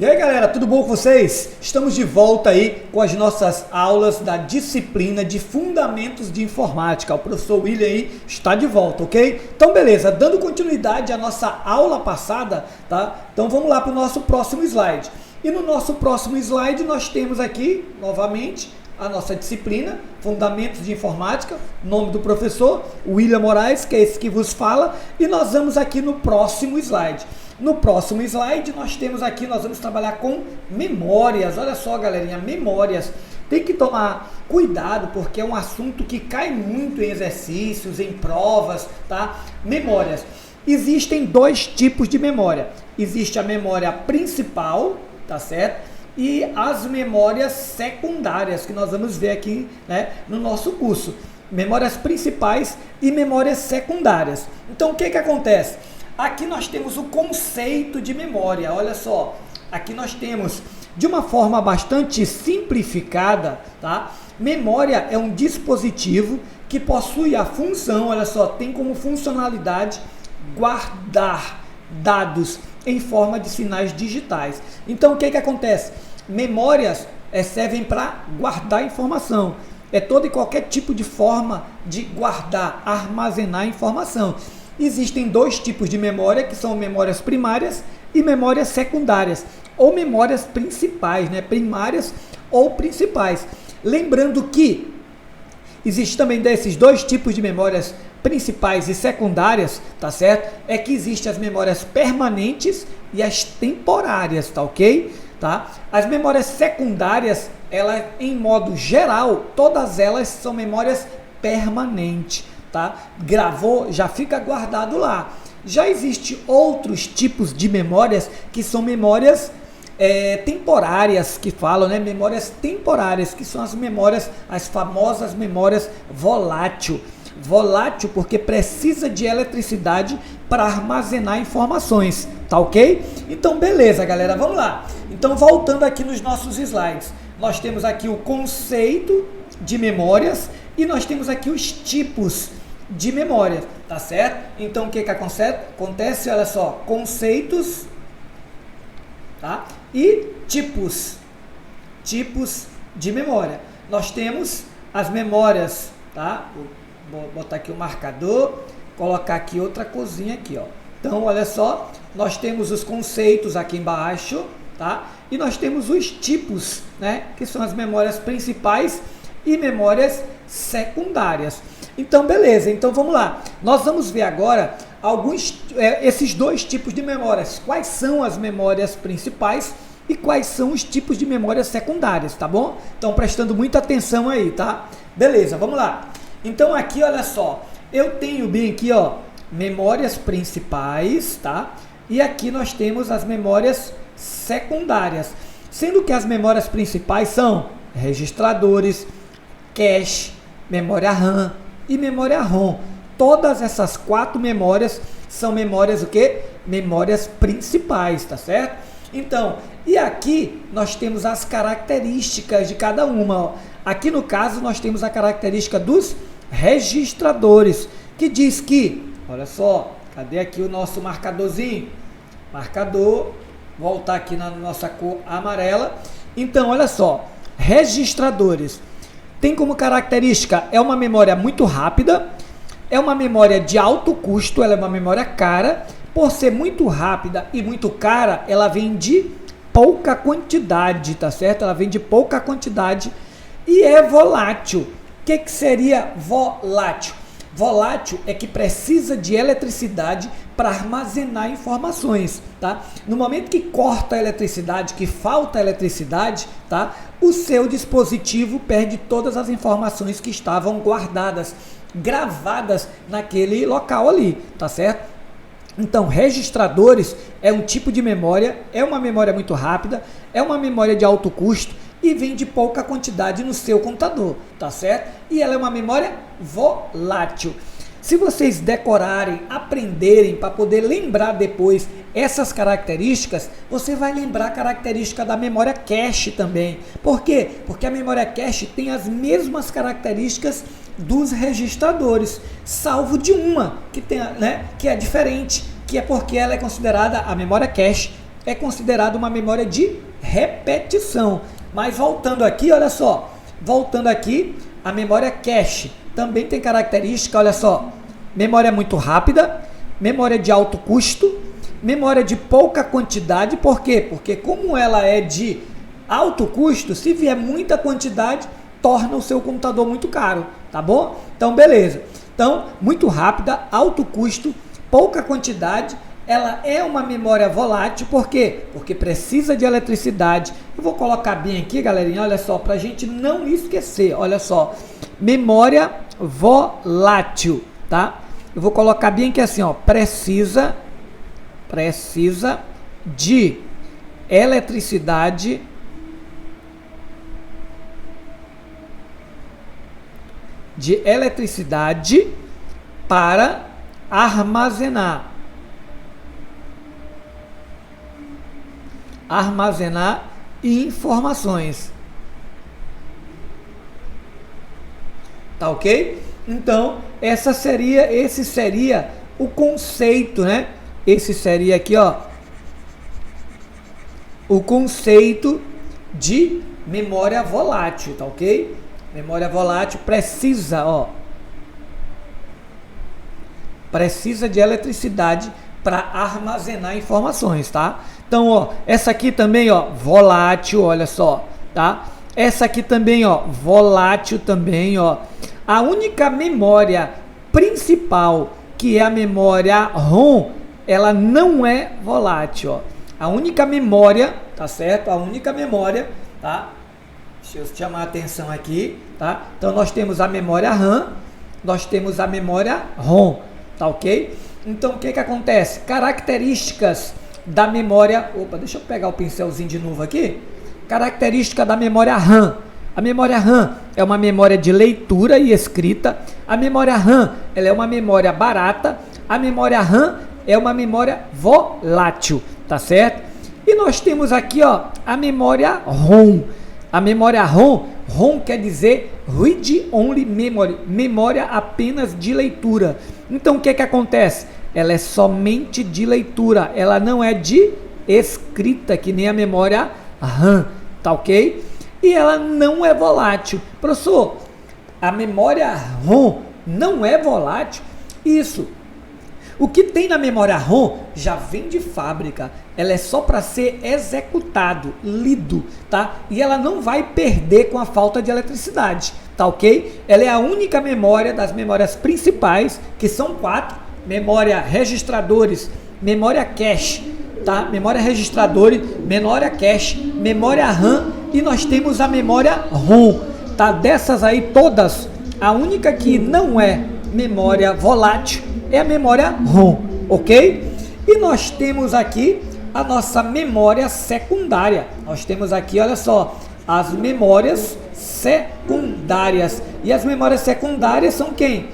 E aí galera, tudo bom com vocês? Estamos de volta aí com as nossas aulas da disciplina de Fundamentos de Informática. O professor William aí está de volta, ok? Então beleza, dando continuidade à nossa aula passada, tá? Então vamos lá para o nosso próximo slide. E no nosso próximo slide nós temos aqui, novamente, a nossa disciplina, Fundamentos de Informática, nome do professor, William Moraes, que é esse que vos fala, e nós vamos aqui no próximo slide. No próximo slide nós vamos trabalhar com memórias. Olha só, galerinha, memórias. Tem que tomar cuidado porque é um assunto que cai muito em exercícios, em provas, tá? Memórias. Existem dois tipos de memória. Existe a memória principal, tá certo? E as memórias secundárias, que nós vamos ver aqui, né, no nosso curso. Memórias principais e memórias secundárias. Então, o que acontece? Aqui nós temos o conceito de memória, olha só, aqui nós temos, de uma forma bastante simplificada, tá? Memória é um dispositivo que possui a função, olha só, tem como funcionalidade guardar dados em forma de sinais digitais. Então o que acontece? Memórias servem para guardar informação, é todo e qualquer tipo de forma de guardar, armazenar informação. Existem dois tipos de memória, que são memórias primárias e memórias secundárias, ou memórias principais, né? Primárias ou principais. Lembrando que existe também desses dois tipos de memórias principais e secundárias, tá certo? É que existem as memórias permanentes e as temporárias, tá ok? Tá? As memórias secundárias, elas, em modo geral, todas elas são memórias permanentes. Tá? Gravou, já fica guardado lá. Já existem outros tipos de memórias que são memórias temporárias, que falam, né? Memórias temporárias, que são as memórias, as famosas memórias volátil. Volátil porque precisa de eletricidade para armazenar informações, tá ok? Então beleza, galera, vamos lá. Então voltando aqui nos nossos slides, nós temos aqui o conceito de memórias e nós temos aqui os tipos de memória, tá certo? Então o que acontece? Olha só, conceitos, tá? E tipos de memória. Nós temos as memórias, tá? Vou botar aqui o marcador, colocar aqui outra coisinha aqui, ó. Então olha só, nós temos os conceitos aqui embaixo, tá? E nós temos os tipos, né? Que são as memórias principais e memórias secundárias. Então, beleza. Então, vamos lá. Nós vamos ver agora esses dois tipos de memórias. Quais são as memórias principais e quais são os tipos de memórias secundárias, tá bom? Então, prestando muita atenção aí, tá? Beleza, vamos lá. Então, aqui, olha só. Eu tenho bem aqui, ó, memórias principais, tá? E aqui nós temos as memórias secundárias. Sendo que as memórias principais são registradores, cache, memória RAM e memória ROM. Todas essas quatro memórias são memórias o quê? Memórias principais, tá certo? Então, e aqui nós temos as características de cada uma. Ó. Aqui no caso nós temos a característica dos registradores, que diz que, olha só, cadê aqui o nosso marcadorzinho? Marcador, voltar aqui na nossa cor amarela. Então, olha só, registradores. Tem como característica, é uma memória muito rápida, é uma memória de alto custo, ela é uma memória cara, por ser muito rápida e muito cara, ela vem de pouca quantidade, tá certo? Ela vem de pouca quantidade e é volátil. O que seria volátil? Volátil é que precisa de eletricidade para armazenar informações, tá? No momento que corta a eletricidade, que falta eletricidade, tá? O seu dispositivo perde todas as informações que estavam guardadas, gravadas naquele local ali, tá certo? Então, registradores é um tipo de memória, é uma memória muito rápida, é uma memória de alto custo e vem de pouca quantidade no seu computador, tá certo? E ela é uma memória volátil. Se vocês decorarem, aprenderem para poder lembrar depois essas características, você vai lembrar a característica da memória cache também. Por quê? Porque a memória cache tem as mesmas características dos registradores, salvo de uma que tem, né, que é diferente, que é porque ela é considerada a memória cache é considerada uma memória de repetição. Mas voltando aqui, olha só, voltando aqui, a memória cache também tem característica, olha só, memória muito rápida, memória de alto custo, memória de pouca quantidade. Por quê? Porque como ela é de alto custo, se vier muita quantidade, torna o seu computador muito caro, tá bom? Então, beleza. Então, muito rápida, alto custo, pouca quantidade. Ela é uma memória volátil, por quê? Porque precisa de eletricidade. Eu vou colocar bem aqui, galerinha, olha só, para a gente não esquecer, olha só, memória volátil, tá? Eu vou colocar bem aqui assim, ó, precisa de eletricidade para armazenar informações. Tá ok? Então, esse seria o conceito, né? Esse seria aqui, ó, o conceito de memória volátil, tá ok? Memória volátil precisa de eletricidade para armazenar informações, tá? Então, ó, essa aqui também, ó, volátil, olha só, tá? Essa aqui também, ó, volátil também, ó. A única memória principal, que é a memória ROM, ela não é volátil, ó. A única memória, tá certo? A única memória, tá? Deixa eu chamar a atenção aqui, tá? Então, nós temos a memória RAM, nós temos a memória ROM, tá ok? Então, o que acontece? Características da memória... Opa, deixa eu pegar o pincelzinho de novo aqui. Característica da memória RAM. A memória RAM é uma memória de leitura e escrita. A memória RAM, ela é uma memória barata. A memória RAM é uma memória volátil, tá certo? E nós temos aqui, ó, a memória ROM. A memória ROM quer dizer Read Only Memory, memória apenas de leitura. Então, o que acontece? Ela é somente de leitura, ela não é de escrita, que nem a memória RAM, tá ok? E ela não é volátil. Professor, a memória ROM não é volátil? Isso. O que tem na memória ROM já vem de fábrica, ela é só para ser executado, lido, tá? E ela não vai perder com a falta de eletricidade, tá ok? Ela é a única memória das memórias principais, que são 4, memória registradores, memória cache, tá? Memória registradores, memória cache, memória RAM e nós temos a memória ROM, tá? Dessas aí todas, a única que não é memória volátil é a memória ROM, ok? E nós temos aqui a nossa memória secundária. Nós temos aqui, olha só, as memórias secundárias. E as memórias secundárias são quem?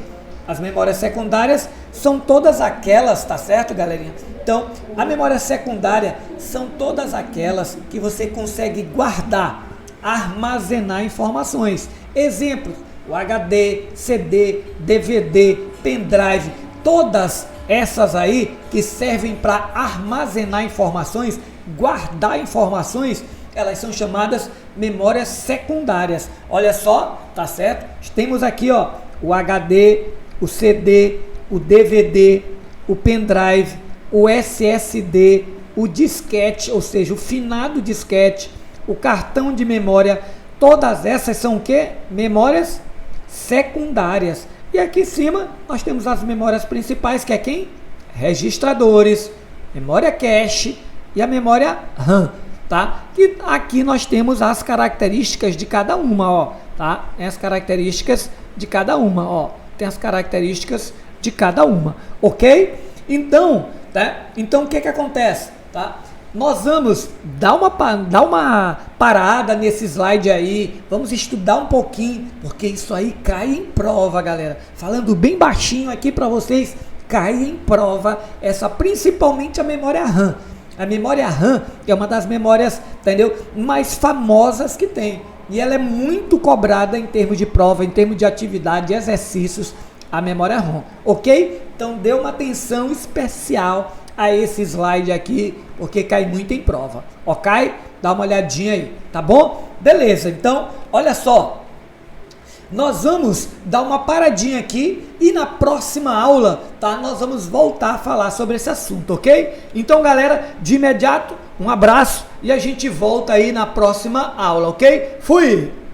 As memórias secundárias são todas aquelas, tá certo, galerinha? Então, a memória secundária são todas aquelas que você consegue guardar, armazenar informações. Exemplos, o HD, CD, DVD, pendrive, todas essas aí que servem para armazenar informações, guardar informações, elas são chamadas memórias secundárias. Olha só, tá certo? Temos aqui, ó, o HD, o CD, o DVD, o pendrive, o SSD, o disquete, ou seja, o finado disquete, o cartão de memória. Todas essas são o quê? Memórias secundárias. E aqui em cima nós temos as memórias principais, que é quem? Registradores, memória cache e a memória RAM, tá? E aqui nós temos as características de cada uma, ó, tá? Tem as características de cada uma, ó. Tem as características de cada uma, ok? Então, tá? Então o que acontece, tá? Nós vamos dar uma parada nesse slide aí, vamos estudar um pouquinho, porque isso aí cai em prova, galera. Falando bem baixinho aqui para vocês, cai em prova, essa principalmente a memória RAM. A memória RAM é uma das memórias, entendeu, mais famosas que tem. E ela é muito cobrada em termos de prova, em termos de atividade, de exercícios, a memória ROM, ok? Então dê uma atenção especial a esse slide aqui, porque cai muito em prova, ok? Dá uma olhadinha aí, tá bom? Beleza, então, olha só. Nós vamos dar uma paradinha aqui e na próxima aula, tá? Nós vamos voltar a falar sobre esse assunto, ok? Então, galera, de imediato, um abraço e a gente volta aí na próxima aula, ok? Fui!